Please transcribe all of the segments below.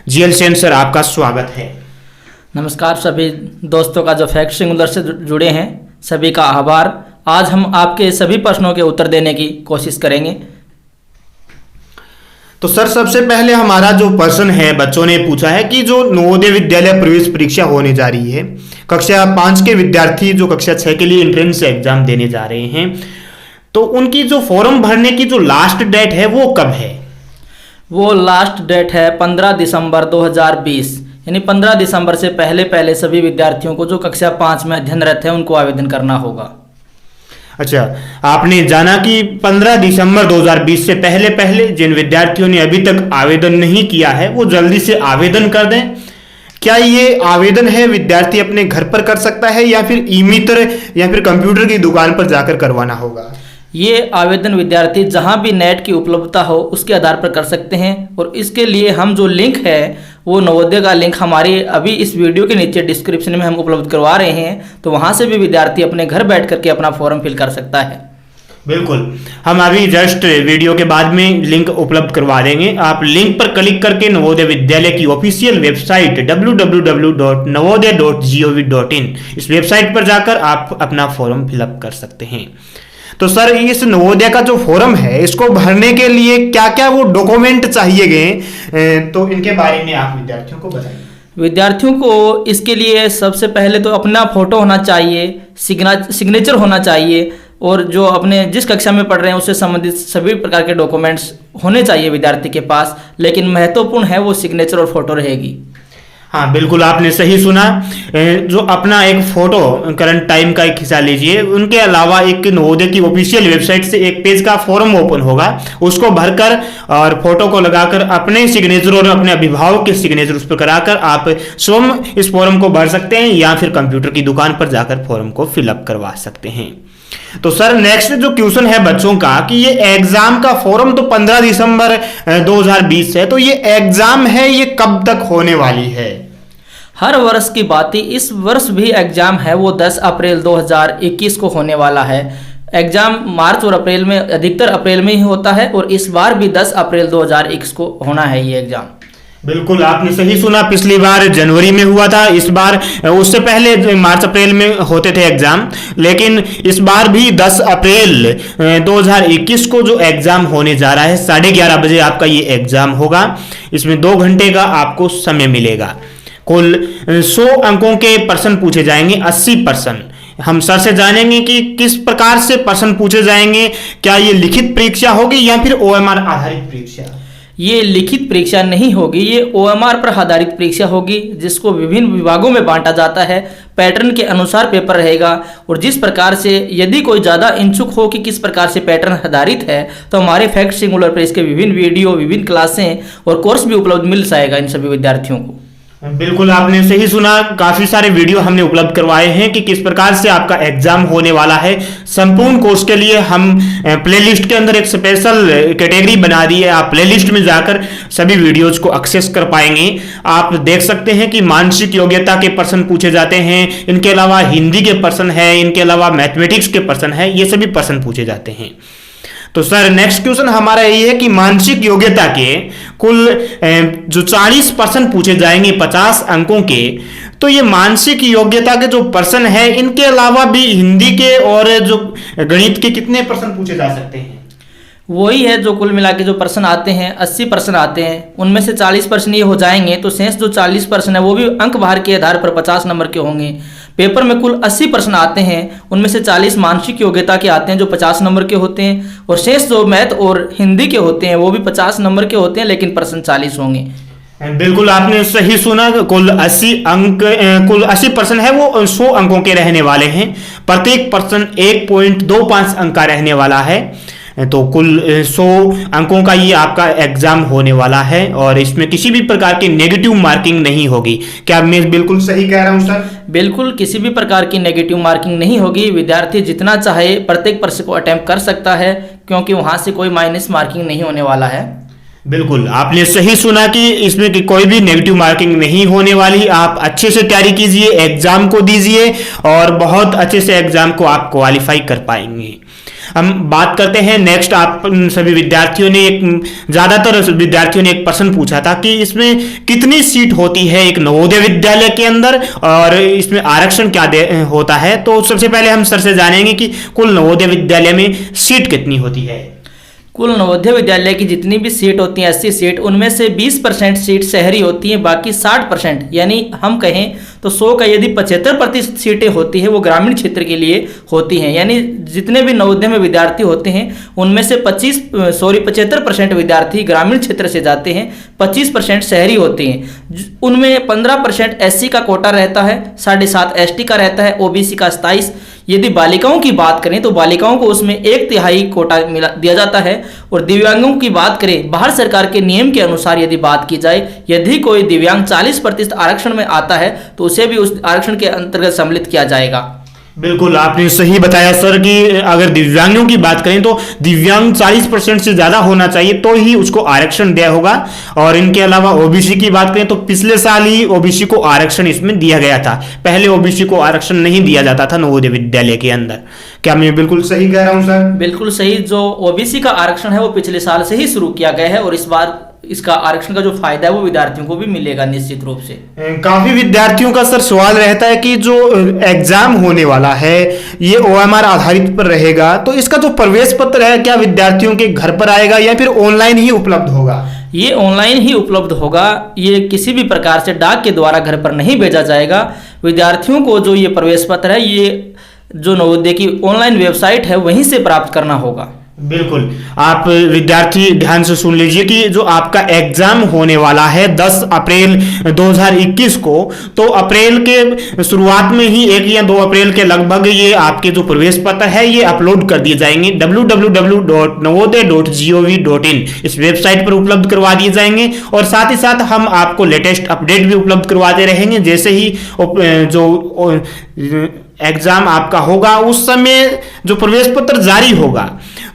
GL Sen sir, आपका स्वागत है। नमस्कार सभी दोस्तों का जो फैक्ट सिंगुलर से जुड़े हैं, सभी का आभार। आज हम आपके सभी प्रश्नों के उत्तर देने की कोशिश करेंगे। तो सर, सबसे पहले हमारा जो प्रश्न है, बच्चों ने पूछा है कि जो नवोदय विद्यालय प्रवेश परीक्षा होने जा रही है, कक्षा 5 के विद्यार्थी जो कक्षा 6 के लिए एंट्रेंस एग्जाम देने जा रहे हैं, तो उनकी जो फॉर्म भरने की जो लास्ट डेट है वो कब है? वो लास्ट डेट है 15 दिसंबर 2020, यानी 15 दिसंबर से पहले पहले सभी विद्यार्थियों को जो कक्षा 5 में अध्ययनरत है उनको आवेदन करना होगा। अच्छा, आपने जाना कि 15 दिसंबर 2020 से पहले पहले जिन विद्यार्थियों ने अभी तक आवेदन नहीं किया है वो जल्दी से आवेदन कर दें। क्या ये आवेदन है विद्यार्थी अपने घर पर कर सकता है या फिर ई-मित्र या फिर कंप्यूटर की दुकान पर जाकर करवाना होगा? ये आवेदन विद्यार्थी जहां भी नेट की उपलब्धता हो उसके आधार पर कर सकते हैं, और इसके लिए हम जो लिंक है वो नवोदय का लिंक हमारे अभी इस वीडियो के नीचे डिस्क्रिप्शन में हम उपलब्ध करवा रहे हैं, तो वहां से भी विद्यार्थी अपने घर बैठ करके अपना फॉर्म फिल कर सकता है। बिल्कुल, हम अभी जस्ट वीडियो के बाद में लिंक उपलब्ध करवा देंगे। आप लिंक पर क्लिक करके नवोदय विद्यालय की ऑफिशियल वेबसाइट www.navodaya.gov.in इस वेबसाइट पर जाकर आप अपना फॉर्म फिलअप कर सकते हैं। तो सर, इस नवोदय का जो फॉर्म है इसको भरने के लिए क्या क्या वो डॉक्यूमेंट चाहिए गए, तो इनके बारे में आप विद्यार्थियों को बताइए। विद्यार्थियों को इसके लिए सबसे पहले तो अपना फोटो होना चाहिए, सिग्नेचर होना चाहिए, और जो अपने जिस कक्षा में पढ़ रहे हैं उससे संबंधित सभी प्रकार के डॉक्यूमेंट्स होने चाहिए विद्यार्थी के पास, लेकिन महत्वपूर्ण है वो सिग्नेचर और फोटो रहेगी। हाँ, बिल्कुल आपने सही सुना। जो अपना एक फोटो करंट टाइम का एक खिंचा लीजिए। उनके अलावा एक नवोदय की ऑफिशियल वेबसाइट से एक पेज का फॉर्म ओपन होगा, उसको भरकर और फोटो को लगाकर अपने सिग्नेचर और अपने अभिभावक के सिग्नेचर उस पर कराकर आप स्वयं इस फॉर्म को भर सकते हैं या फिर कंप्यूटर की दुकान पर जाकर फॉर्म को फिलअप करवा सकते हैं। तो सर, नेक्स्ट जो क्वेश्चन है बच्चों का कि ये एग्जाम का फॉर्म तो 15 दिसंबर 2020 है, तो ये एग्जाम है ये कब तक होने वाली है? हर वर्ष की बात ही इस वर्ष भी एग्जाम है वो 10 अप्रैल 2021 को होने वाला है। एग्जाम मार्च और अप्रैल में, अधिकतर अप्रैल में ही होता है, और इस बार भी 10 अप्रैल 2021 को होना है ये एग्जाम। बिल्कुल आपने सही सुना। पिछली बार जनवरी में हुआ था, इस बार उससे पहले मार्च अप्रैल में होते थे एग्जाम, लेकिन इस बार भी 10 अप्रैल 2021 को जो एग्जाम होने जा रहा है 11:30 बजे आपका ये एग्जाम होगा। इसमें 2 घंटे का आपको समय मिलेगा। कुल 100 अंकों के प्रश्न पूछे जाएंगे, 80 प्रश्न। हम सर से जानेंगे कि किस प्रकार से प्रश्न पूछे जाएंगे, क्या ये लिखित परीक्षा होगी या फिर ओएमआर आधारित परीक्षा? ये लिखित परीक्षा नहीं होगी, ये ओएमआर पर आधारित परीक्षा होगी, जिसको विभिन्न विभागों में बांटा जाता है। पैटर्न के अनुसार पेपर रहेगा, और जिस प्रकार से यदि कोई ज़्यादा इच्छुक हो कि किस प्रकार से पैटर्न आधारित है, तो हमारे फैक्ट सिंगुलर पर इसके विभिन्न वीडियो, विभिन्न क्लासें और कोर्स भी उपलब्ध मिल जाएगा इन सभी विद्यार्थियों को। बिल्कुल आपने सही सुना। काफी सारे वीडियो हमने उपलब्ध करवाए हैं कि किस प्रकार से आपका एग्जाम होने वाला है। संपूर्ण कोर्स के लिए हम प्लेलिस्ट के अंदर एक स्पेशल कैटेगरी बना दी है। आप प्लेलिस्ट में जाकर सभी वीडियोज को एक्सेस कर पाएंगे। आप देख सकते हैं कि मानसिक योग्यता के प्रश्न पूछे जाते हैं, इनके अलावा हिंदी के प्रश्न है, इनके अलावा मैथमेटिक्स के प्रश्न है, ये सभी प्रश्न पूछे जाते हैं। तो सर, नेक्स्ट क्वेश्चन हमारा ये है कि मानसिक योग्यता के कुल जो 40 प्रश्न पूछे जाएंगे 50 अंकों के, तो ये मानसिक योग्यता के जो प्रश्न है इनके अलावा भी हिंदी के और जो गणित के कितने प्रश्न पूछे जा सकते हैं? वही है, जो कुल मिला के जो प्रश्न आते हैं 80 प्रश्न आते हैं, उनमें से 40 प्रश्न ये हो जाएंगे, तो शेष जो 40 प्रश्न है वो भी अंक भार के आधार पर 50 नंबर के होंगे। पेपर में कुल 80 प्रश्न आते हैं, उनमें से 40 मानसिक योग्यता के आते हैं जो 50 नंबर के होते हैं, और शेष जो मैथ और हिंदी के होते हैं वो भी 50 नंबर के होते हैं, लेकिन प्रश्न 40 होंगे। बिल्कुल आपने सही सुना। कुल 80 प्रश्न है वो 100 अंकों के रहने वाले हैं। प्रत्येक प्रश्न 1.25 अंक का रहने वाला है, तो कुल 100 अंकों का ये आपका एग्जाम होने वाला है, और इसमें किसी भी प्रकार की नेगेटिव मार्किंग नहीं होगी। क्या मैं बिल्कुल सही कह रहा हूं सर? बिल्कुल, किसी भी प्रकार की नेगेटिव मार्किंग नहीं होगी। विद्यार्थी जितना चाहे प्रत्येक प्रश्न को अटेम्प्ट कर सकता है, क्योंकि वहां से कोई माइनस मार्किंग नहीं होने वाला है। बिल्कुल आपने सही सुना कि इसमें कि कोई भी नेगेटिव मार्किंग नहीं होने वाली। आप अच्छे से तैयारी कीजिए, एग्जाम को दीजिए और बहुत अच्छे से एग्जाम को आप क्वालिफाई कर पाएंगे। हम बात करते हैं नेक्स्ट। आप सभी विद्यार्थियों ने ज्यादातर विद्यार्थियों ने एक प्रश्न पूछा था कि इसमें कितनी सीट होती है एक नवोदय विद्यालय के अंदर और इसमें आरक्षण क्या होता है। तो सबसे पहले हम सर से जानेंगे कि कुल नवोदय विद्यालय में सीट कितनी होती है। कुल नवोदय विद्यालय की जितनी भी सीट होती हैं 80 सीट, उनमें से 20% सीट शहरी होती हैं, बाकी 60% यानी हम कहें तो 100 का यदि 75% सीटें होती हैं वो ग्रामीण क्षेत्र के लिए होती हैं। यानी जितने भी नवोदय में विद्यार्थी होते हैं उनमें से 75% विद्यार्थी ग्रामीण क्षेत्र से जाते हैं, 25% शहरी होते हैं। उनमें 15% SC का कोटा रहता है, 7.5 ST का रहता है, OBC का 27। यदि बालिकाओं की बात करें तो बालिकाओं को उसमें 1/3 कोटा दिया जाता है। और दिव्यांगों की बात करें, भारत सरकार के नियम के अनुसार यदि बात की जाए, यदि कोई दिव्यांग 40% आरक्षण में आता है तो उसे भी उस आरक्षण के अंतर्गत सम्मिलित किया जाएगा। बिल्कुल आपने सही बताया सर कि अगर दिव्यांगों की बात करें तो दिव्यांग 40% से ज्यादा होना चाहिए तो ही उसको आरक्षण दिया होगा। और इनके अलावा ओबीसी की बात करें तो पिछले साल ही ओबीसी को आरक्षण इसमें दिया गया था, पहले ओबीसी को आरक्षण नहीं दिया जाता था नवोदय विद्यालय के अंदर। क्या मैं बिल्कुल सही कह रहा हूं सर? बिल्कुल सही। जो ओबीसी का आरक्षण है वो पिछले साल से ही शुरू किया गया है और इस बार इसका आरक्षण का जो फायदा है वो विद्यार्थियों को भी मिलेगा निश्चित रूप से। काफी विद्यार्थियों का सर सवाल रहता है कि जो एग्जाम होने वाला है ये OMR आधारित पर रहेगा, तो इसका जो प्रवेश पत्र है क्या विद्यार्थियों के घर पर आएगा या फिर ऑनलाइन ही उपलब्ध होगा? ये ऑनलाइन ही उपलब्ध होगा। ये किसी भी प्रकार से डाक के द्वारा घर पर नहीं भेजा जाएगा। विद्यार्थियों को जो ये प्रवेश पत्र है ये जो नवोदय की ऑनलाइन वेबसाइट है वहीं से प्राप्त करना होगा। बिल्कुल आप विद्यार्थी ध्यान से सुन लीजिए कि जो आपका एग्जाम होने वाला है 10 अप्रैल 2021 को, तो अप्रैल के शुरुआत में ही 1 या 2 अप्रैल के लगभग ये आपके जो प्रवेश पत्र है ये अपलोड कर दिए जाएंगे www.navodaya.gov.in इस वेबसाइट पर उपलब्ध करवा दिए जाएंगे। और साथ ही साथ हम आपको लेटेस्ट अपडेट भी उपलब्ध करवाते रहेंगे। जैसे ही जो एग्जाम आपका होगा उस समय जो प्रवेश पत्र जारी होगा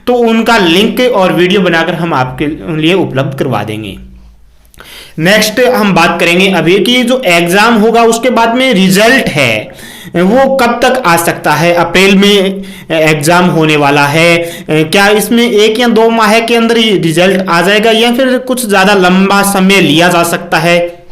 तो उनका लिंक और वीडियो बनाकर हम आपके लिए उपलब्ध करवा देंगे। नेक्स्ट हम बात करेंगे अभी कि जो एग्जाम होगा उसके बाद में रिजल्ट है वो कब तक आ सकता है। अप्रैल में एग्जाम होने वाला है, क्या इसमें 1 या 2 माह के अंदर ही रिजल्ट आ जाएगा या फिर कुछ ज्यादा लंबा समय लिया जा सकता है?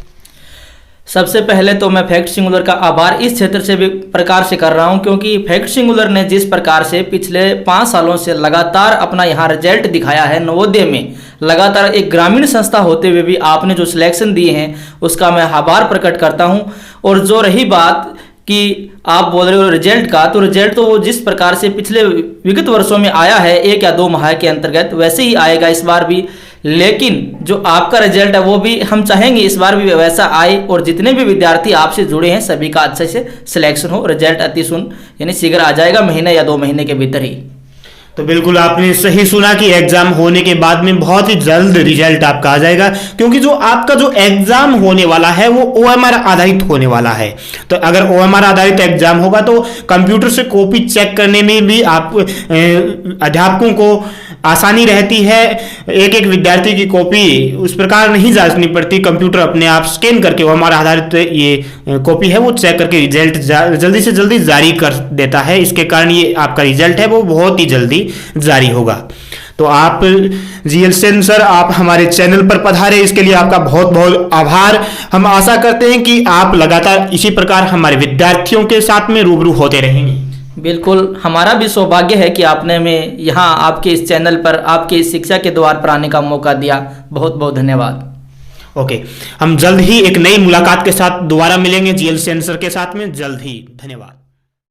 सबसे पहले तो मैं फैक्ट सिंगुलर का आभार इस क्षेत्र से भी प्रकार से कर रहा हूं, क्योंकि फैक्ट सिंगुलर ने जिस प्रकार से पिछले 5 सालों से लगातार अपना यहाँ रिजल्ट दिखाया है नवोदय में, लगातार एक ग्रामीण संस्था होते हुए भी आपने जो सिलेक्शन दिए हैं उसका मैं आभार प्रकट करता हूं। और जो रही बात कि आप बोल रहे हो रिजल्ट का, तो रिजल्ट तो वो जिस प्रकार से पिछले विगत वर्षों में आया है 1 या 2 माह के अंतर्गत वैसे ही आएगा इस बार भी। लेकिन जो आपका रिजल्ट है वो भी हम चाहेंगे इस बार भी वैसा आए और जितने भी विद्यार्थी आपसे जुड़े हैं सभी का अच्छे से सिलेक्शन हो। रिजल्ट अति सुन यानी शीघ्र आ जाएगा, महीने या 2 महीने के भीतर ही। तो बिल्कुल आपने सही सुना कि एग्जाम होने के बाद में बहुत ही जल्द रिजल्ट आपका आ जाएगा, क्योंकि जो आपका जो एग्जाम होने वाला है वो OMR आधारित होने वाला है। तो अगर OMR आधारित एग्जाम होगा तो कंप्यूटर से कॉपी चेक करने में भी आप अध्यापकों को आसानी रहती है। एक एक विद्यार्थी की कॉपी उस प्रकार नहीं जांचनी पड़ती, कंप्यूटर अपने आप स्कैन करके OMR आधारित ये कॉपी है वो चेक करके रिजल्ट जल्दी से जल्दी जारी कर देता है। इसके कारण ये आपका रिजल्ट है वो बहुत ही जल्दी जारी होगा। तो आप GL सेन सर आप हमारे चैनल पर पधारे, इसके लिए आपका बहुत बहुत आभार। हम आशा करते हैं कि आप लगातार इसी प्रकार हमारे विद्यार्थियों के साथ में रूबरू होते रहेंगे। बिल्कुल, हमारा भी सौभाग्य है कि आपने हमें यहाँ आपके इस चैनल पर आपके इस शिक्षा के द्वार पर आने का मौका दिया। बहुत बहुत धन्यवाद। ओके, हम जल्द ही एक नई मुलाकात के साथ दोबारा मिलेंगे GL सेन सर के साथ में, जल्द ही। धन्यवाद।